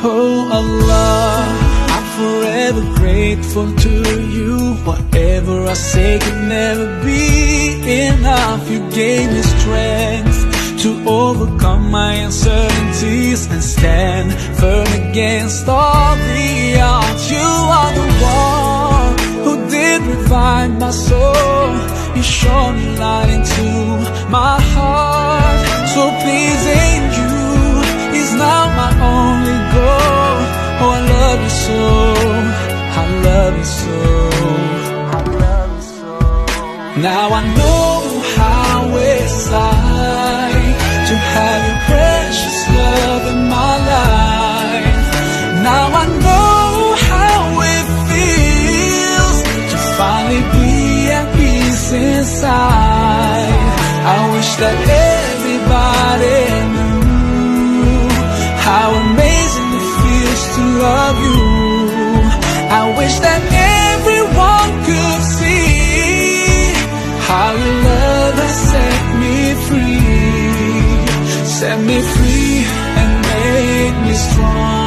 Oh Allah, I'm forever grateful to you. Whatever I say could never be enough. You gave me strength to overcome my uncertainties and stand firm against all the odds. You are the one who did revive my soul. You shone light into my heart. So pleasing you is now my only goal. Oh, I love you so, I love you so, I love you so. Now I know how it's like to have your precious love in my life. Now I know how it feels to finally be at peace inside. I wish that everybody knew how amazing it feels to love you. I wish that everyone could see how your love has set me free. Set me free and made me strong.